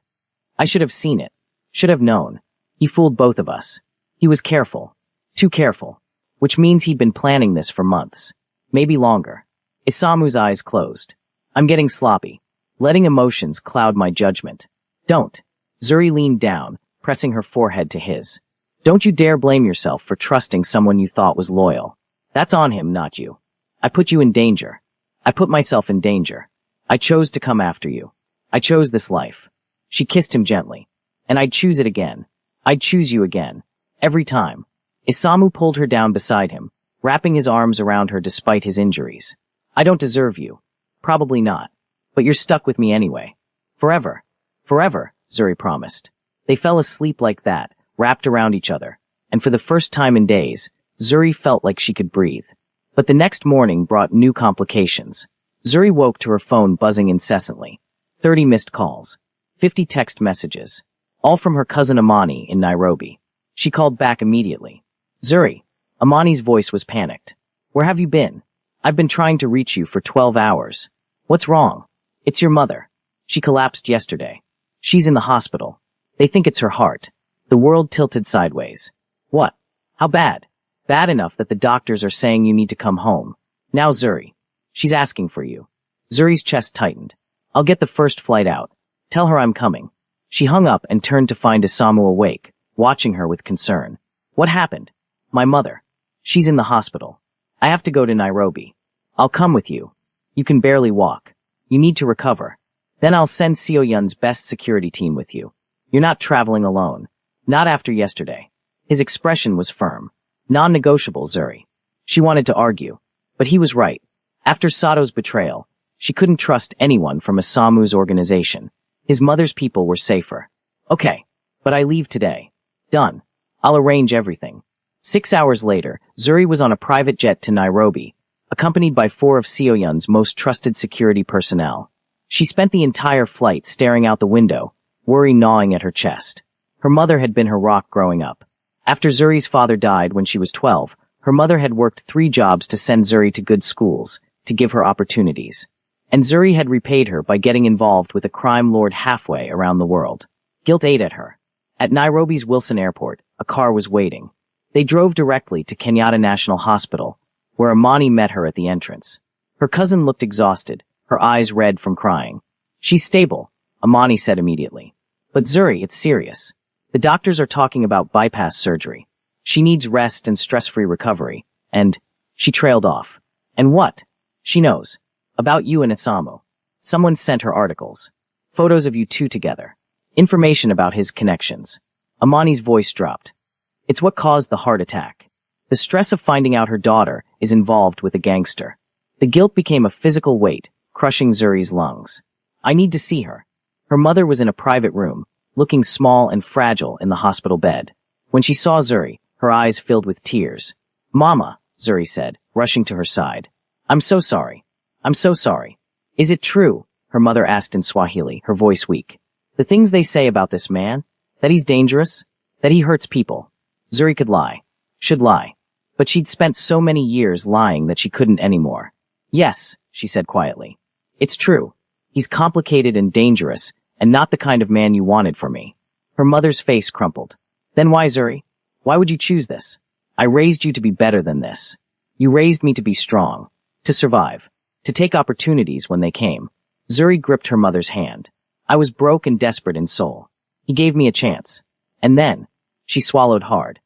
I should have seen it. Should have known. He fooled both of us. He was careful. Too careful. Which means he'd been planning this for months. Maybe longer. Isamu's eyes closed. I'm getting sloppy. Letting emotions cloud my judgment. Don't. Zuri leaned down, pressing her forehead to his. Don't you dare blame yourself for trusting someone you thought was loyal. That's on him, not you. I put you in danger. I put myself in danger. I chose to come after you. I chose this life. She kissed him gently. And I'd choose it again. I'd choose you again. Every time. Isamu pulled her down beside him, wrapping his arms around her despite his injuries. I don't deserve you. Probably not. But you're stuck with me anyway. Forever. Forever, Zuri promised. They fell asleep like that, wrapped around each other. And for the first time in days, Zuri felt like she could breathe. But the next morning brought new complications. Zuri woke to her phone buzzing incessantly. 30 missed calls. 50 text messages. All from her cousin Amani in Nairobi. She called back immediately. Zuri. Amani's voice was panicked. Where have you been? I've been trying to reach you for 12 hours. What's wrong? It's your mother. She collapsed yesterday. She's in the hospital. They think it's her heart. The world tilted sideways. What? How bad? Bad enough that the doctors are saying you need to come home. Now Zuri. She's asking for you. Zuri's chest tightened. I'll get the first flight out. Tell her I'm coming. She hung up and turned to find Isamu awake, watching her with concern. What happened? My mother. She's in the hospital. I have to go to Nairobi. I'll come with you. You can barely walk. You need to recover. Then I'll send Seo Yun's best security team with you. You're not traveling alone. Not after yesterday. His expression was firm. Non-negotiable, Zuri. She wanted to argue. But he was right. After Sato's betrayal, she couldn't trust anyone from Isamu's organization. His mother's people were safer. Okay, but I leave today. Done. I'll arrange everything. 6 hours later, Zuri was on a private jet to Nairobi, accompanied by 4 of Seo Yun's most trusted security personnel. She spent the entire flight staring out the window, worry gnawing at her chest. Her mother had been her rock growing up. After Zuri's father died when she was 12, her mother had worked 3 jobs to send Zuri to good schools, to give her opportunities. And Zuri had repaid her by getting involved with a crime lord halfway around the world. Guilt ate at her. At Nairobi's Wilson Airport, a car was waiting. They drove directly to Kenyatta National Hospital, where Amani met her at the entrance. Her cousin looked exhausted, her eyes red from crying. She's stable, Amani said immediately. But Zuri, it's serious. The doctors are talking about bypass surgery. She needs rest and stress-free recovery. And she trailed off. And what? She knows. About you and Isamu. Someone sent her articles. Photos of you two together. Information about his connections. Amani's voice dropped. It's what caused the heart attack. The stress of finding out her daughter is involved with a gangster. The guilt became a physical weight, crushing Zuri's lungs. I need to see her. Her mother was in a private room, looking small and fragile in the hospital bed. When she saw Zuri, her eyes filled with tears. Mama, Zuri said, rushing to her side. I'm so sorry. I'm so sorry. Is it true? Her mother asked in Swahili, her voice weak. The things they say about this man? That he's dangerous? That he hurts people? Zuri could lie. Should lie. But she'd spent so many years lying that she couldn't anymore. Yes, she said quietly. It's true. He's complicated and dangerous, and not the kind of man you wanted for me. Her mother's face crumpled. Then why, Zuri? Why would you choose this? I raised you to be better than this. You raised me to be strong, to survive, to take opportunities when they came. Zuri gripped her mother's hand. I was broke and desperate in soul. He gave me a chance. And then, she swallowed hard.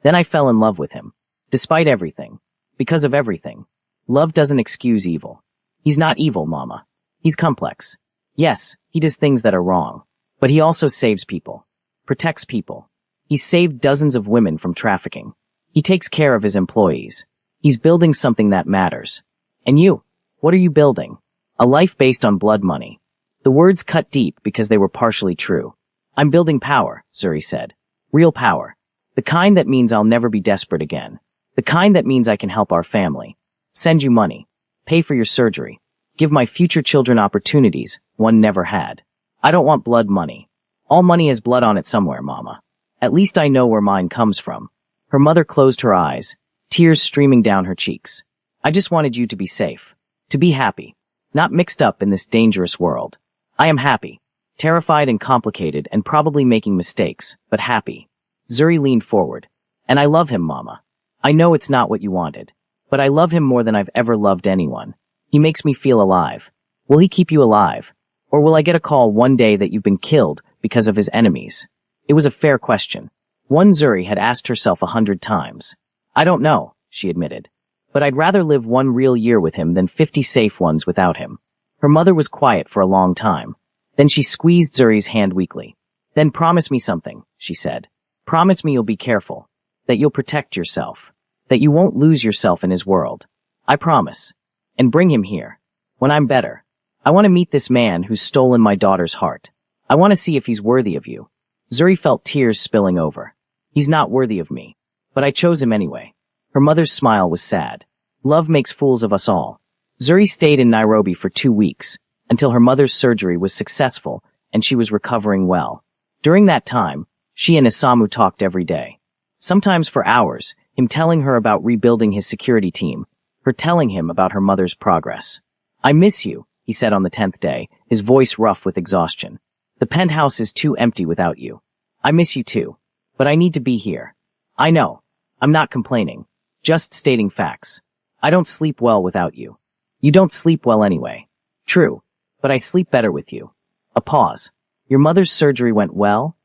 Then I fell in love with him. Despite everything. Because of everything. Love doesn't excuse evil. He's not evil, Mama. He's complex. Yes, he does things that are wrong. But he also saves people. Protects people. He's saved dozens of women from trafficking. He takes care of his employees. He's building something that matters. And you? What are you building? A life based on blood money. The words cut deep because they were partially true. I'm building power, Zuri said. Real power. The kind that means I'll never be desperate again. The kind that means I can help our family. Send you money. Pay for your surgery. Give my future children opportunities one never had. I don't want blood money. All money has blood on it somewhere, Mama. At least I know where mine comes from. Her mother closed her eyes, tears streaming down her cheeks. I just wanted you to be safe. To be happy. Not mixed up in this dangerous world. I am happy. Terrified and complicated and probably making mistakes, but happy. Zuri leaned forward. And I love him, Mama. I know it's not what you wanted. But I love him more than I've ever loved anyone. He makes me feel alive. Will he keep you alive? Or will I get a call one day that you've been killed because of his enemies? It was a fair question. One Zuri had asked herself 100 times. I don't know, she admitted. But I'd rather live one real year with him than 50 safe ones without him. Her mother was quiet for a long time. Then she squeezed Zuri's hand weakly. Then promise me something, she said. Promise me you'll be careful. That you'll protect yourself. That you won't lose yourself in his world. I promise. And bring him here. When I'm better. I want to meet this man who's stolen my daughter's heart. I want to see if he's worthy of you. Zuri felt tears spilling over. He's not worthy of me. But I chose him anyway. Her mother's smile was sad. Love makes fools of us all. Zuri stayed in Nairobi for 2 weeks, until her mother's surgery was successful and she was recovering well. During that time, she and Isamu talked every day. Sometimes for hours, him telling her about rebuilding his security team, her telling him about her mother's progress. I miss you, he said on the 10th day, his voice rough with exhaustion. The penthouse is too empty without you. I miss you too. But I need to be here. I know. I'm not complaining. Just stating facts. I don't sleep well without you. You don't sleep well anyway. True. But I sleep better with you. A pause. Your mother's surgery went well?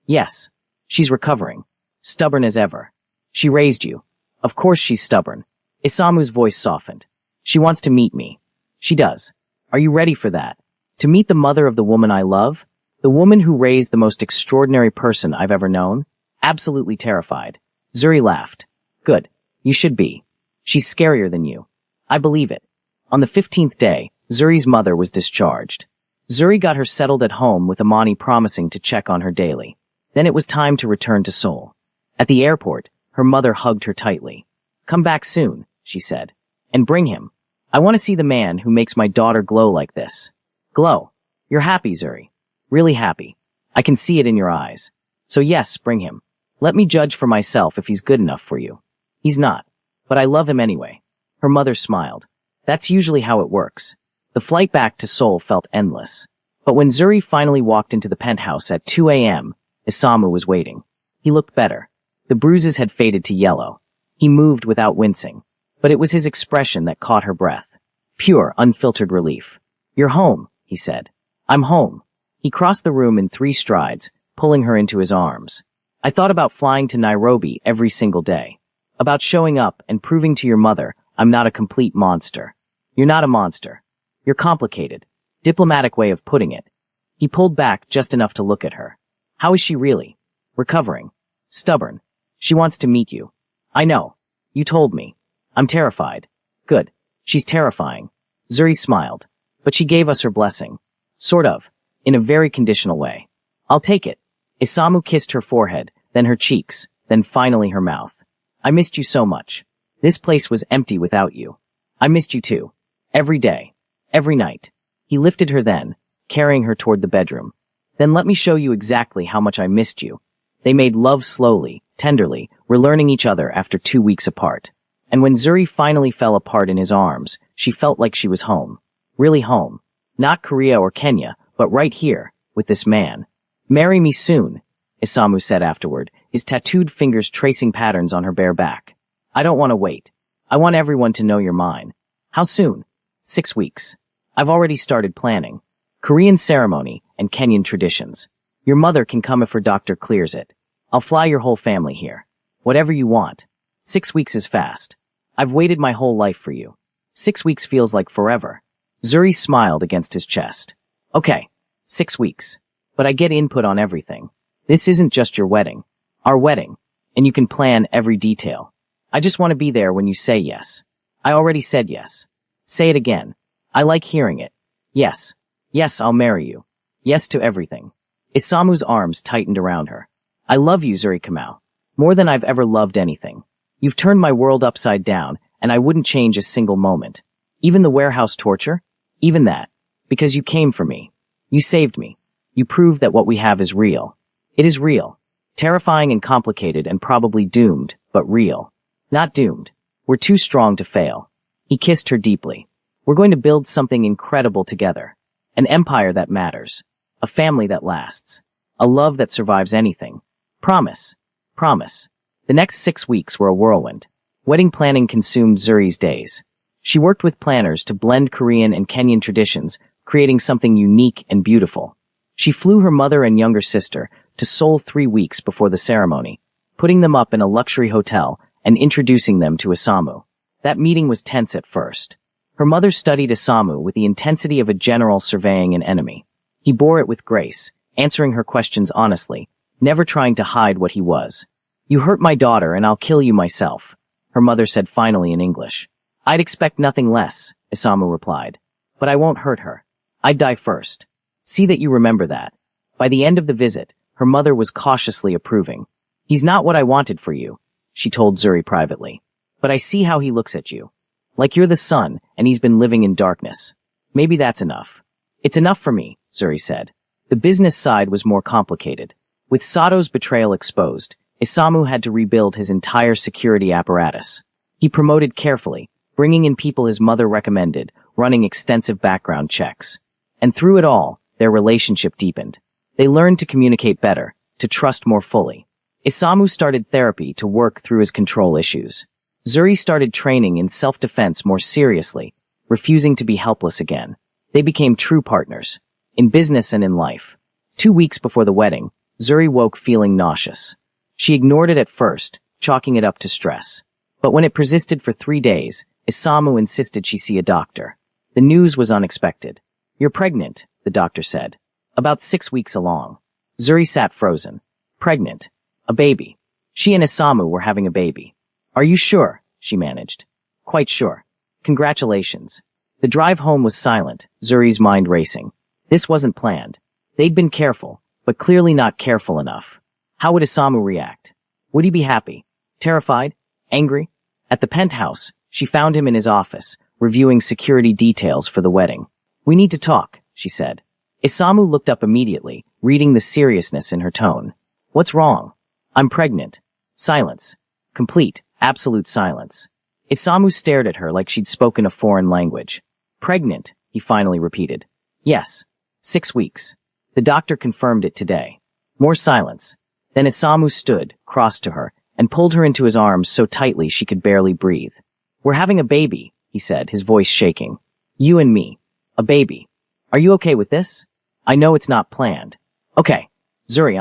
Yes. She's recovering. Stubborn as ever. She raised you. Of course she's stubborn. Isamu's voice softened. She wants to meet me. She does. Are you ready for that? To meet the mother of the woman I love? The woman who raised the most extraordinary person I've ever known? Absolutely terrified. Zuri laughed. Good. You should be. She's scarier than you. I believe it. On the 15th day, Zuri's mother was discharged. Zuri got her settled at home with Amani promising to check on her daily. Then it was time to return to Seoul. At the airport, her mother hugged her tightly. Come back soon, she said. And bring him. I want to see the man who makes my daughter glow like this. Glow. You're happy, Zuri. Really happy. I can see it in your eyes. So yes, bring him. Let me judge for myself if he's good enough for you. He's not. But I love him anyway. Her mother smiled. That's usually how it works. The flight back to Seoul felt endless. But when Zuri finally walked into the penthouse at 2 a.m., Isamu was waiting. He looked better. The bruises had faded to yellow. He moved without wincing. But it was his expression that caught her breath. Pure, unfiltered relief. You're home, he said. I'm home. He crossed the room in 3 strides, pulling her into his arms. I thought about flying to Nairobi every single day. About showing up and proving to your mother I'm not a complete monster. You're not a monster. You're complicated. Diplomatic way of putting it. He pulled back just enough to look at her. How is she really? Recovering. Stubborn. She wants to meet you. I know. You told me. I'm terrified. Good. She's terrifying. Zuri smiled. But she gave us her blessing. Sort of. In a very conditional way. I'll take it. Isamu kissed her forehead, then her cheeks, then finally her mouth. I missed you so much. This place was empty without you. I missed you too. Every day. Every night. He lifted her then, carrying her toward the bedroom. Then let me show you exactly how much I missed you. They made love slowly, tenderly, relearning each other after 2 weeks apart. And when Zuri finally fell apart in his arms, she felt like she was home. Really home. Not Korea or Kenya, but right here, with this man. Marry me soon, Isamu said afterward, his tattooed fingers tracing patterns on her bare back. I don't want to wait. I want everyone to know you're mine. How soon? 6 weeks. I've already started planning. Korean ceremony and Kenyan traditions. Your mother can come if her doctor clears it. I'll fly your whole family here. Whatever you want. 6 weeks is fast. I've waited my whole life for you. 6 weeks feels like forever. Zuri smiled against his chest. Okay, 6 weeks. But I get input on everything. This isn't just your wedding. Our wedding. And you can plan every detail. I just want to be there when you say yes. I already said yes. Say it again. I like hearing it. Yes. Yes, I'll marry you. Yes to everything. Isamu's arms tightened around her. I love you, Zuri Kamau. More than I've ever loved anything. You've turned my world upside down, and I wouldn't change a single moment. Even the warehouse torture? Even that. Because you came for me. You saved me. You proved that what we have is real. It is real. Terrifying and complicated and probably doomed, but real. Not doomed. We're too strong to fail. He kissed her deeply. We're going to build something incredible together. An empire that matters. A family that lasts. A love that survives anything. Promise. Promise. The next 6 weeks were a whirlwind. Wedding planning consumed Zuri's days. She worked with planners to blend Korean and Kenyan traditions, creating something unique and beautiful. She flew her mother and younger sister to Seoul 3 weeks before the ceremony, putting them up in a luxury hotel and introducing them to Isamu. That meeting was tense at first. Her mother studied Isamu with the intensity of a general surveying an enemy. He bore it with grace, answering her questions honestly, never trying to hide what he was. "You hurt my daughter and I'll kill you myself," her mother said finally in English. "I'd expect nothing less," Isamu replied. "But I won't hurt her. I'd die first. See that you remember that." By the end of the visit, her mother was cautiously approving. "He's not what I wanted for you," she told Zuri privately. "But I see how he looks at you. Like you're the sun, and he's been living in darkness. Maybe that's enough." "It's enough for me," Zuri said. The business side was more complicated. With Sato's betrayal exposed, Isamu had to rebuild his entire security apparatus. He promoted carefully, bringing in people his mother recommended, running extensive background checks. And through it all, their relationship deepened. They learned to communicate better, to trust more fully. Isamu started therapy to work through his control issues. Zuri started training in self-defense more seriously, refusing to be helpless again. They became true partners, in business and in life. 2 weeks before the wedding, Zuri woke feeling nauseous. She ignored it at first, chalking it up to stress. But when it persisted for 3 days, Isamu insisted she see a doctor. The news was unexpected. "You're pregnant," the doctor said. "About 6 weeks along." Zuri sat frozen. Pregnant. A baby. She and Isamu were having a baby. "Are you sure?" she managed. "Quite sure." "Congratulations." The drive home was silent, Zuri's mind racing. This wasn't planned. They'd been careful, but clearly not careful enough. How would Isamu react? Would he be happy? Terrified? Angry? At the penthouse, she found him in his office, reviewing security details for the wedding. "We need to talk," she said. Isamu looked up immediately, reading the seriousness in her tone. "What's wrong?" "I'm pregnant." Silence. Complete, absolute silence. Isamu stared at her like she'd spoken a foreign language. "Pregnant," he finally repeated. "Yes. 6 weeks. The doctor confirmed it today." More silence. Then Isamu stood, crossed to her, and pulled her into his arms so tightly she could barely breathe. "We're having a baby," he said, his voice shaking. "You and me. A baby. Are you okay with this? I know it's not planned." "Okay. Zuri,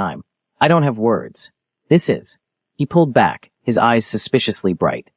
I don't have words. This is." He pulled back, his eyes suspiciously bright.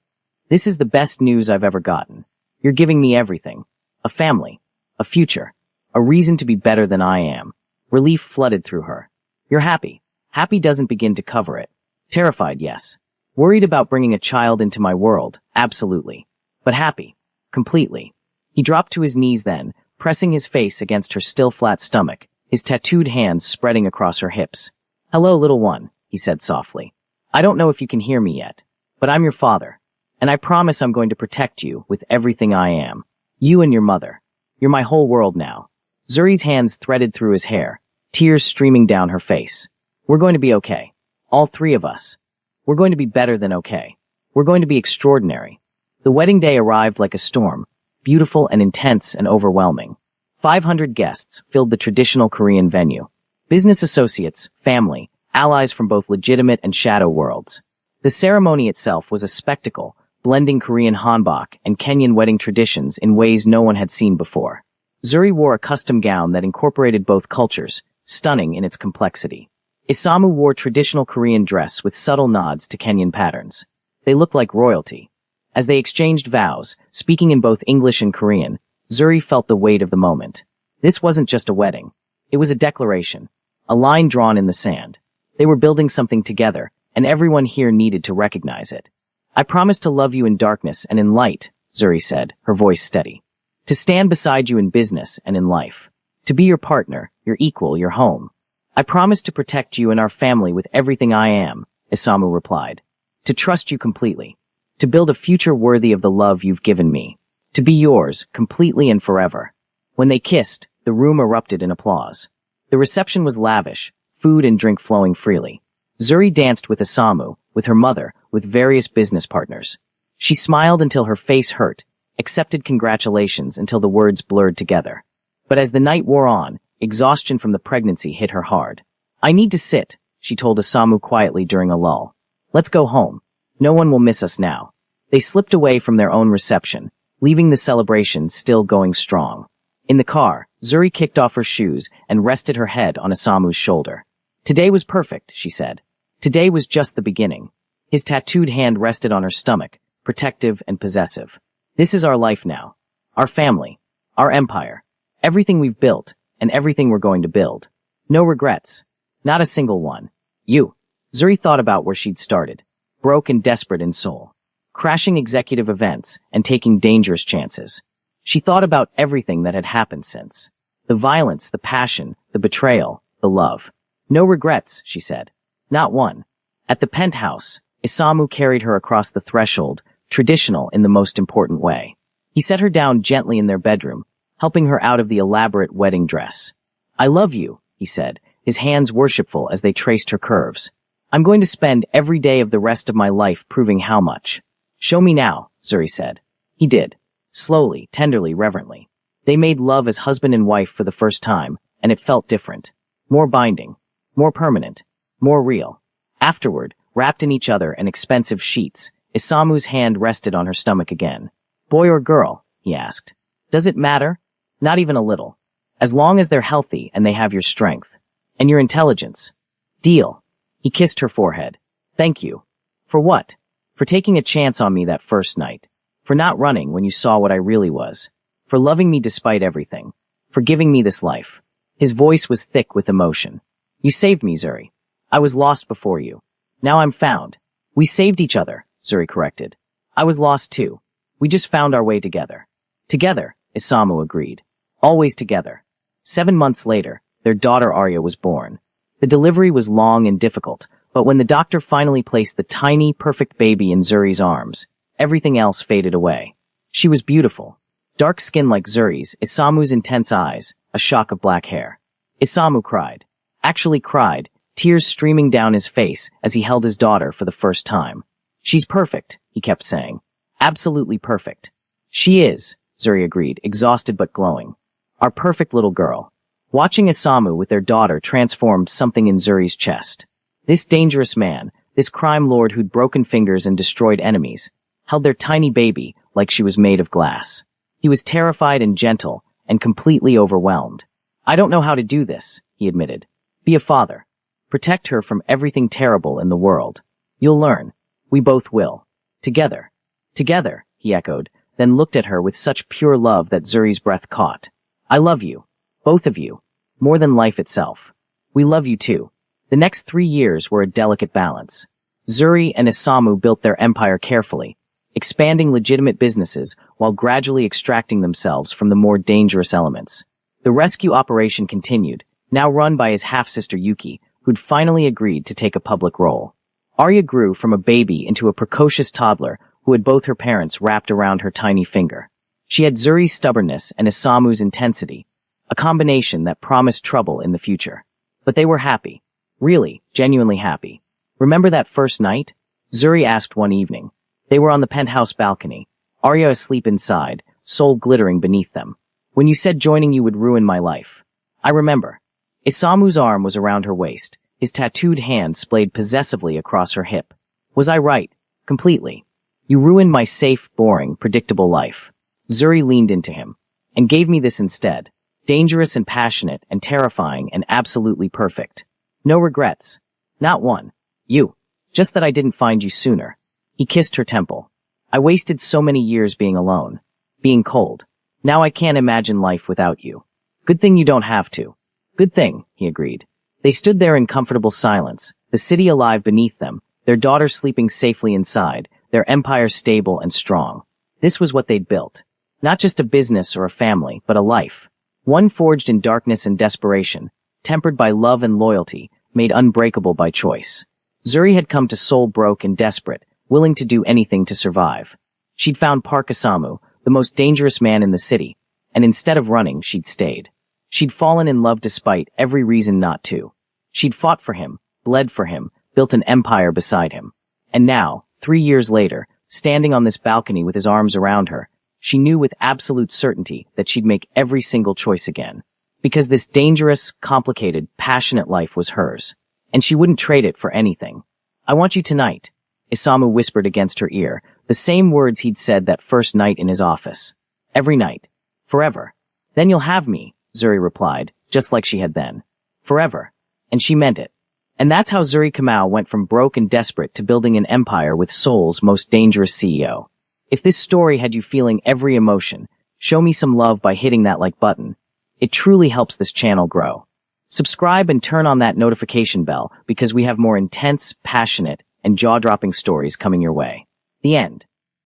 "This is the best news I've ever gotten. You're giving me everything. A family. A future. A reason to be better than I am." Relief flooded through her. "You're happy." Happy doesn't begin to cover it. Terrified, yes. Worried about bringing a child into my world, absolutely. But happy. Completely. He dropped to his knees then, pressing his face against her still flat stomach, his tattooed hands spreading across her hips. "Hello, little one," he said softly. "I don't know if you can hear me yet, but I'm your father, and I promise I'm going to protect you with everything I am. You and your mother. You're my whole world now." Zuri's hands threaded through his hair, tears streaming down her face. "We're going to be okay. All 3 of us. We're going to be better than okay. We're going to be extraordinary." The wedding day arrived like a storm, beautiful and intense and overwhelming. 500 guests filled the traditional Korean venue. Business associates, family, allies from both legitimate and shadow worlds. The ceremony itself was a spectacle, blending Korean hanbok and Kenyan wedding traditions in ways no one had seen before. Zuri wore a custom gown that incorporated both cultures, stunning in its complexity. Isamu wore traditional Korean dress with subtle nods to Kenyan patterns. They looked like royalty. As they exchanged vows, speaking in both English and Korean, Zuri felt the weight of the moment. This wasn't just a wedding. It was a declaration, a line drawn in the sand. They were building something together, and everyone here needed to recognize it. "I promise to love you in darkness and in light," Zuri said, her voice steady. "To stand beside you in business and in life. To be your partner, your equal, your home. I promise to protect you and our family with everything I am," Isamu replied. "To trust you completely. To build a future worthy of the love you've given me. To be yours, completely and forever." When they kissed, the room erupted in applause. The reception was lavish, food and drink flowing freely. Zuri danced with Isamu, with her mother, with various business partners. She smiled until her face hurt, accepted congratulations until the words blurred together. But as the night wore on, exhaustion from the pregnancy hit her hard. "I need to sit," she told Isamu quietly during a lull. "Let's go home. No one will miss us now." They slipped away from their own reception, leaving the celebration still going strong. In the car, Zuri kicked off her shoes and rested her head on Isamu's shoulder. "Today was perfect," she said. Today was just the beginning. His tattooed hand rested on her stomach, protective and possessive. This is our life now. Our family. Our empire. Everything we've built, and everything we're going to build. No regrets. Not a single one. You. Zuri thought about where she'd started. Broke and desperate in soul. Crashing executive events and taking dangerous chances. She thought about everything that had happened since. The violence, the passion, the betrayal, the love. No regrets, she said. Not one. At the penthouse, Isamu carried her across the threshold, traditional in the most important way. He set her down gently in their bedroom, helping her out of the elaborate wedding dress. I love you, he said, his hands worshipful as they traced her curves. I'm going to spend every day of the rest of my life proving how much. Show me now, Zuri said. He did. Slowly, tenderly, reverently. They made love as husband and wife for the first time, and it felt different. More binding. More permanent. More real. Afterward, wrapped in each other and expensive sheets, Isamu's hand rested on her stomach again. Boy or girl? He asked. Does it matter? Not even a little. As long as they're healthy and they have your strength. And your intelligence. Deal. He kissed her forehead. Thank you. For what? For taking a chance on me that first night. For not running when you saw what I really was. For loving me despite everything. For giving me this life. His voice was thick with emotion. You saved me, Zuri. I was lost before you. Now I'm found. We saved each other, Zuri corrected. I was lost too. We just found our way together. Together, Isamu agreed. Always together. 7 months later, their daughter Arya was born. The delivery was long and difficult, but when the doctor finally placed the tiny, perfect baby in Zuri's arms, everything else faded away. She was beautiful. Dark skin like Zuri's, Isamu's intense eyes, a shock of black hair. Isamu cried. Actually cried, tears streaming down his face as he held his daughter for the first time. She's perfect, he kept saying. Absolutely perfect. She is, Zuri agreed, exhausted but glowing. Our perfect little girl. Watching Isamu with their daughter transformed something in Zuri's chest. This dangerous man, this crime lord who'd broken fingers and destroyed enemies, held their tiny baby like she was made of glass. He was terrified and gentle and completely overwhelmed. I don't know how to do this, he admitted. Be a father. Protect her from everything terrible in the world. You'll learn. We both will. Together. Together, he echoed, then looked at her with such pure love that Zuri's breath caught. I love you. Both of you. More than life itself. We love you too. The next 3 years were a delicate balance. Zuri and Isamu built their empire carefully, expanding legitimate businesses while gradually extracting themselves from the more dangerous elements. The rescue operation continued, now run by his half-sister Yuki, who'd finally agreed to take a public role. Arya grew from a baby into a precocious toddler who had both her parents wrapped around her tiny finger. She had Zuri's stubbornness and Isamu's intensity, a combination that promised trouble in the future. But they were happy. Really, genuinely happy. Remember that first night? Zuri asked one evening. They were on the penthouse balcony, Arya asleep inside, soul glittering beneath them. When you said joining you would ruin my life. I remember. Isamu's arm was around her waist, his tattooed hand splayed possessively across her hip. Was I right? Completely. You ruined my safe, boring, predictable life. Zuri leaned into him. And gave me this instead. Dangerous and passionate and terrifying and absolutely perfect. No regrets. Not one. You. Just that I didn't find you sooner. He kissed her temple. I wasted so many years being alone. Being cold. Now I can't imagine life without you. Good thing you don't have to. Good thing, he agreed. They stood there in comfortable silence, the city alive beneath them, their daughter sleeping safely inside, their empire stable and strong. This was what they'd built. Not just a business or a family, but a life. One forged in darkness and desperation, tempered by love and loyalty, made unbreakable by choice. Zuri had come to soul broke and desperate, willing to do anything to survive. She'd found Park Isamu, the most dangerous man in the city, and instead of running, she'd stayed. She'd fallen in love despite every reason not to. She'd fought for him, bled for him, built an empire beside him. And now, 3 years later, standing on this balcony with his arms around her, she knew with absolute certainty that she'd make every single choice again. Because this dangerous, complicated, passionate life was hers. And she wouldn't trade it for anything. I want you tonight, Isamu whispered against her ear, the same words he'd said that first night in his office. Every night. Forever. Then you'll have me, Zuri replied, just like she had then. Forever. And she meant it. And that's how Zuri Kamau went from broke and desperate to building an empire with Seoul's most dangerous CEO. If this story had you feeling every emotion, show me some love by hitting that like button. It truly helps this channel grow. Subscribe and turn on that notification bell because we have more intense, passionate, and jaw-dropping stories coming your way. The end.